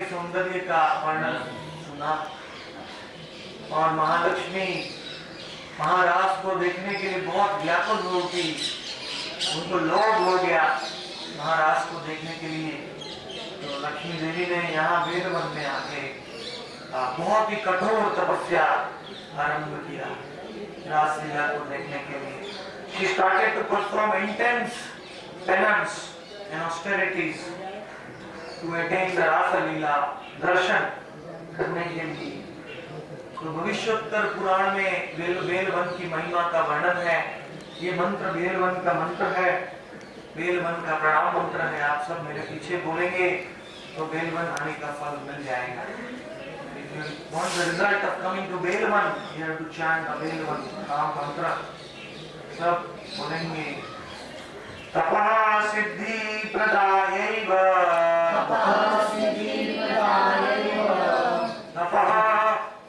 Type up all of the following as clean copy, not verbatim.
सौंदर्य का वर्णन सुना और महालक्ष्मी महाराज को देखने के लिए बहुत व्याकुल हो गई। उनको लोभ हो गया महाराज को देखने के लिए। तो लक्ष्मी देवी ने यहाँ वेदवन में आके बहुत ही कठोर तपस्या आरंभ किया रासलीला को देखने के लिए। She started to perform intense penance and austerities to attain the रासलीला दर्शन करने के लिए। तो भविष्योत्तर पुराण में बेलवन की महिमा का वर्णन है। ये मंत्र बेलवन का मंत्र है, बेलवन का प्रणाम मंत्र है। आप सब मेरे पीछे बोलेंगे तो बेलवन आने का फल मिल जाएगा। If you want the result of coming to बेलवन, you have to chant the बेलवन प्रणाम मंत्र। सब बोलेंगे तपः सिद्धि प्रदायैव, तपः सिद्धि प्रदायैव, तपः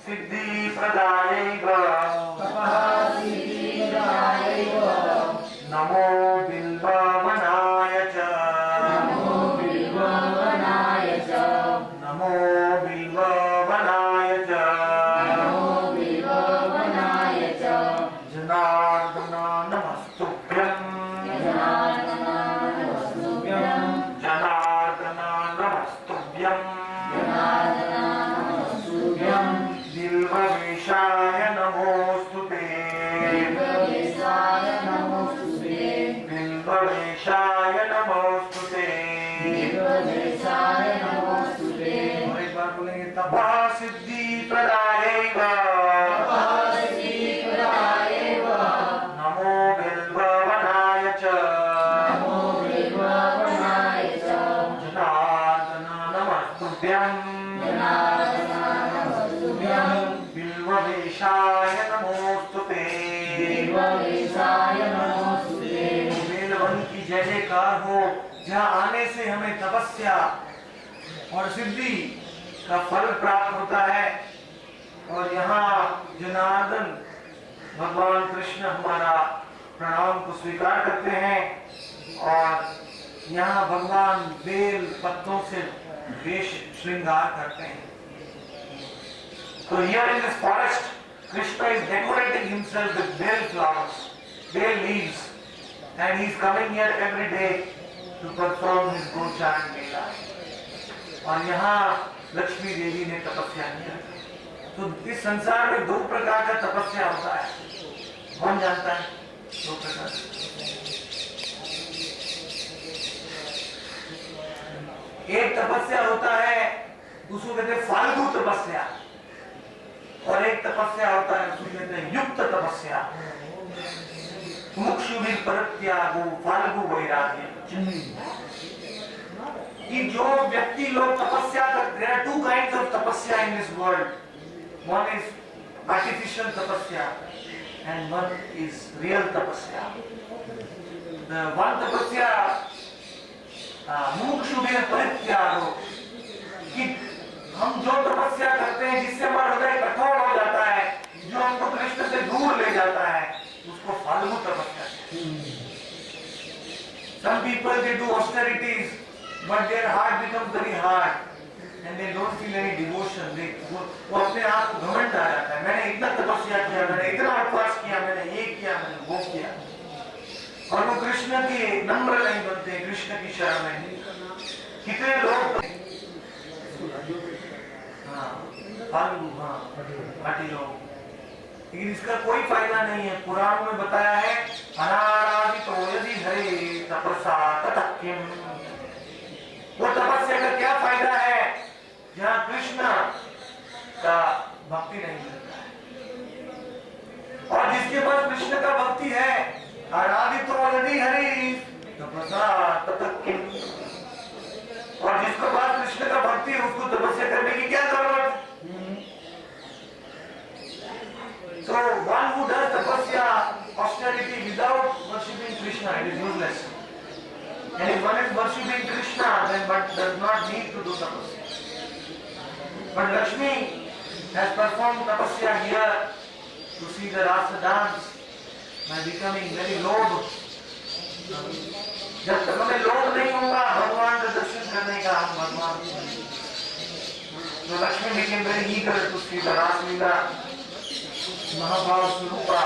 सिद्धि प्रदायैव, तपः सिद्धि प्रदायैव, नमो बिल्ववनाय च, नमो बिल्ववनाय च, नमो बिल्ववनाय च, नमो बिल्ववनाय च, जनार्दन नमस्तुभ्यं, जनार्दन नमस्तुभ्यं, जनार्दन नमस्तुभ्यं, जनार्दन नमस्तुभ्यं, बिल्ववेषाय नमोस्तुते, बिल्ववेषाय नमोस्तुते, बिल्ववेषाय नमोस्तुते, बिल्ववेषाय नमोस्तुते। और एक बार बोलेंगे तपः सिद्धि प्रदायैव, तपः सिद्धि प्रदायैव, नमो बिल्ववनाय च, नमो बिल्ववनाय च, जनार्दन नमस्तुभ्यं, जनार्दन नमस्तुभ्यं, बिल्ववेषाय नमोस्तुते, बिल्ववेषाय नमोस्तुते। बेलवन की जय जयकार हो, जहाँ आने से हमें तपस्या और सिद्धि का फल प्राप्त होता है। और यहाँ जनार्दन भगवान कृष्ण हमारा प्रणाम को स्वीकार करते हैं और यहाँ भगवान बेल पत्तों से वेश श्रृंगार करते हैं। So here in this forest, Krishna is decorating himself with bell flowers, bell leaves, and he is coming here every day to perform his Gochan Mela. और यहाँ लक्ष्मी देवी ने तपस्या किया। तो इस संसार में दो प्रकार का तपस्या होता है, कौन जानता है? दो प्रकार। एक तपस्या होता है उसको कहते हैं फाल्गु तपस्या, और एक तपस्या होता है उसको कहते हैं युक्त तपस्या। मुक्षुभिः परित्यागो फाल्गु वैराग्य। कि जो व्यक्ति लोग तपस्या करते हैं, there are two kinds of तपस्या in this world. One is artificial तपस्या and one is real तपस्या। The one तपस्या मुक्षुभिः परित्यागो, कि हम जो तपस्या करते हैं जिससे हमारा हृदय कठोर हो जाता है, जो हमको कृष्ण से दूर ले जाता है, उसको फाल्गु तपस्या कहते हैं। Some people they do austerities, but their heart becomes very hard and they don't feel any devotion. वो अपने आप को घमंड आ जाता है, मैंने इतना तपस्या किया, मैंने इतना उपवास किया, मैंने ये किया, मैंने वो किया, और वो कृष्ण के नम्र नहीं बनते, कृष्ण की शरण में। कितने लोग फाल्गु पार्टी लोग, लेकिन इसका कोई फायदा नहीं है। पुराण में बताया है अनाराधितो यदि हरे तपसा ततः किम। वो तपस्या का क्या फायदा है जहाँ कृष्ण का भक्ति नहीं मिलता है। और जिसके पास कृष्ण का भक्ति है, आराधितो यदि हरे तपसा ततः किम, और जिसके पास कृष्ण का भक्ति है उसको तपस्या करने की क्या जरूरत? So one who does tapasya, austerity without worshipping Krishna, it is useless. And if one is worshipping Krishna, then one does not need to do tapasya. But Lakshmi has performed tapasya here to see the rasa dance by becoming very low. जब तक हमें लोभ नहीं होगा भगवान का दर्शन करने का, हम भगवान So Lakshmi became very eager to see the Raslila. Mahabhav Swarupa,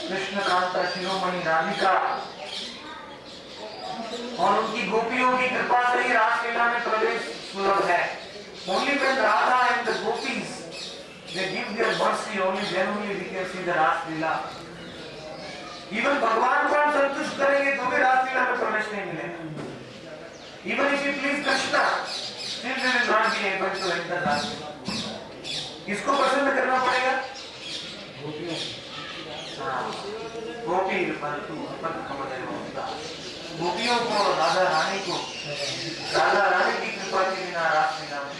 Krishna Kanta Shiromani Radhika और उनकी गोपियों की कृपा से ही रासलीला में प्रवेश सुलभ है. Only when Radha and the gopis they give their mercy, only then only we can see the Raslila. Even भगवान को हम संतुष्ट करेंगे तो भी रासलीला में प्रवेश नहीं मिलेगा. Even if you please Krishna, still we will not be able to enter Raslila. किसको पसंद करना पड़ेगा? गोपी गोपियों को, राधा रानी को, राधा रानी की कृपा के बिना रासलीला में.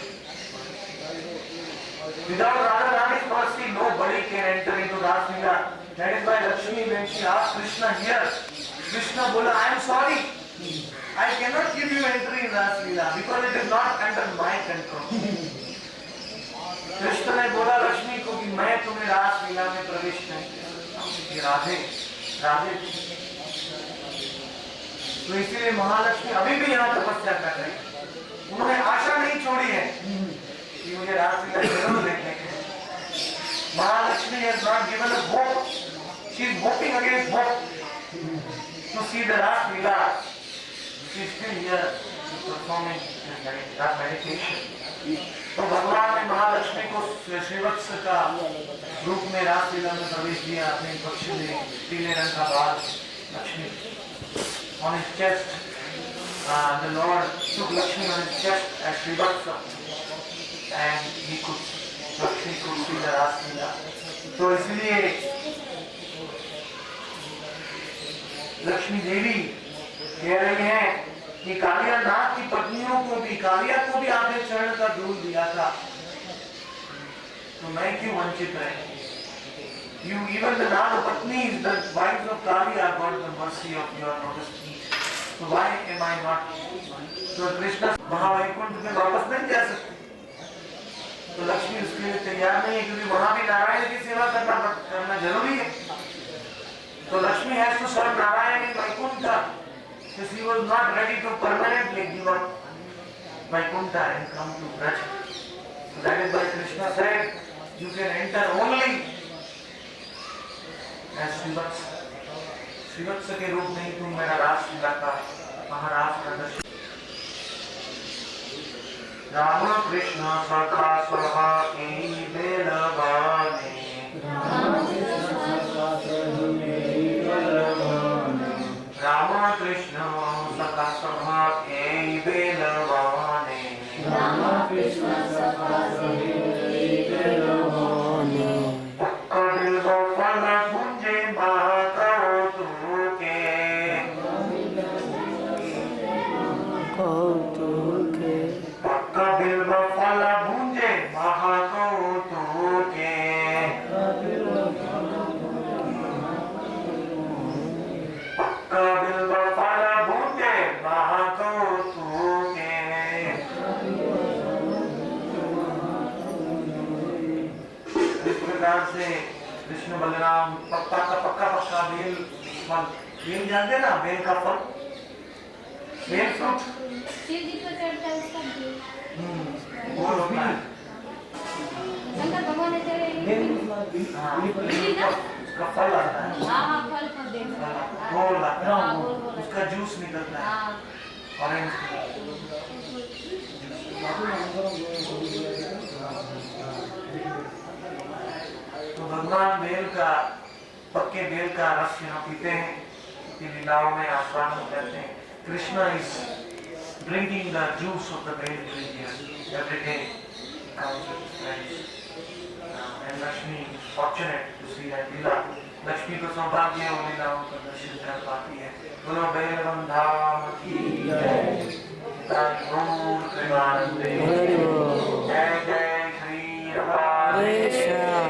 Without Radha Rani's mercy, nobody can enter into Raslila. That is why Lakshmi, when she asked Krishna here, Krishna बोला, I am sorry, I cannot give you entry in Raslila because it is not under my control. Krishna ने बोला लक्ष्मी को कि मैं तुम्हें रासलीला में प्रवेश नहीं करूंगा. राधे राधे. तो इसीलिए महालक्ष्मी अभी भी यहाँ तपस्या कर रही है. उन्होंने आशा नहीं छोड़ी है कि मुझे रासलीला जरूर देखने के. Mahalakshmi has not given a hope. She is hoping against hope to see the Raslila. She is still here performing that meditation. तो भगवान ने महालक्ष्मी को श्रीवत्स का रूप में रासलीला में प्रवेश दिया. अपने पक्ष में पीले रंग का बाल Lakshmi on his chest. The Lord took Lakshmi on his chest as Shrivatsa, and he could Lakshmi could see the Raslila. तो इसलिए लक्ष्मी देवी कह रही हैं कि कालिया नाथ की पत्नियों को भी, कालिया को भी आपने चरण का दूध दिया था, तो मैं क्यों वंचित रहे? You, even the Naga Patnis, the wives of Kaliya, got the mercy of your lotus feet. So why am I not? So Krishna Mahavaikuntha में वापस नहीं जा सकते. तो लक्ष्मी उसके लिए तैयार नहीं है क्योंकि वहाँ भी नारायण की सेवा करना जरूरी है. So Lakshmi has to serve Narayan in Vaikuntha. So she was not ready to permanently give up Vaikuntha and come to Braj. So that is why Krishna said, you can enter only as Shrivatsa. Shrivatsa के रूप में ही तुम मेरा रासलीला का महाराज प्रदर्शन. राम कृष्ण सखा सभा की बेलवाने. राम कृष्ण सखा सभा के बेलवाने. राम कृष्ण सखा सभा के बेलवाने. कबिल गोपाल पूंजे महाकौतुके. कौतुके. कबिल गोपाल पूंजे महाकौतुके. कबिल गोपाल पूंजे महाकौतुके. इस प्रकार से कृष्ण बलराम पक्का बेल फल. बेल जानते ना, बेल का फल, बेल फ्रूट शिव जी को चढ़ता है उसका बेल. वो होता है शंकर भगवान ने चढ़े उसका फल आता है. हाँ फल बेल गोल आता है, उसका जूस निकलता है ऑरेंज. तो भगवान बेल का, पक्के बेल का रस यहाँ पीते हैं. की लीलाओं में आस्वादन करते हैं. Krishna is drinking the juice of the bel tree every day. And Lakshmi is fortunate to see that leela. Lakshmi को सौभाग्य है उन लीलाओं का दर्शन कर पाती है. बोलो बेलवन धाम की जय. गौर प्रेमानंदे. जय जय श्री राधे श्याम.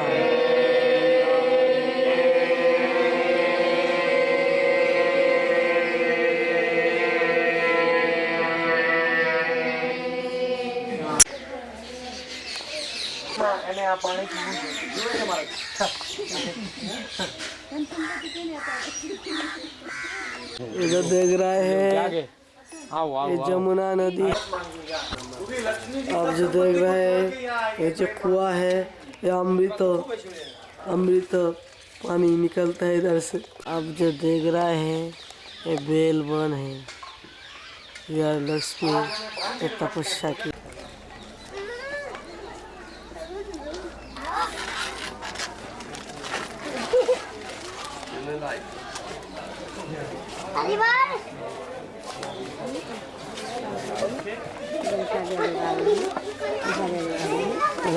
એને આ પાણી પીવું જોઈએ તમારે. इधर देख रहा है ये जमुना नदी. आप जो देख रहे हैं ये जो कुआं है ये अमृत पानी निकलता है इधर से। आप जो देख रहे हैं ये बेल वन है। यह लक्ष्मी ने तपस्या की।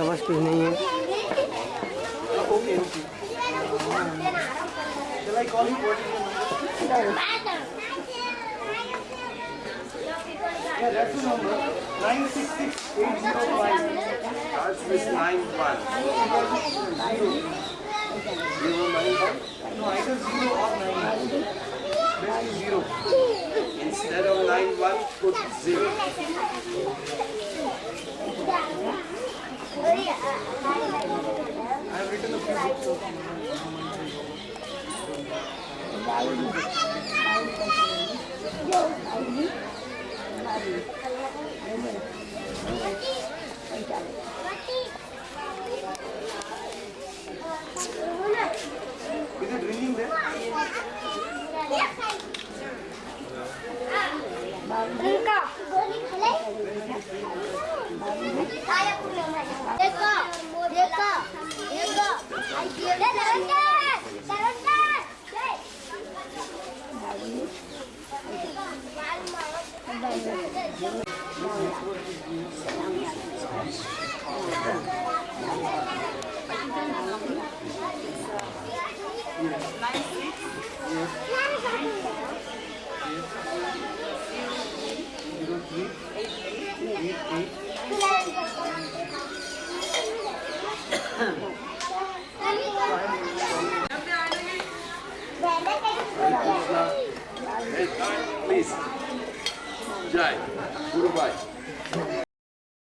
बस कुछ नहीं है। That's the number 966805. Starts with 91. 091? No, either 0 or 9. Best is 0. Instead of 91, put 0. I have written a few books also. Is it ringing there? Please. Jai. Goodbye.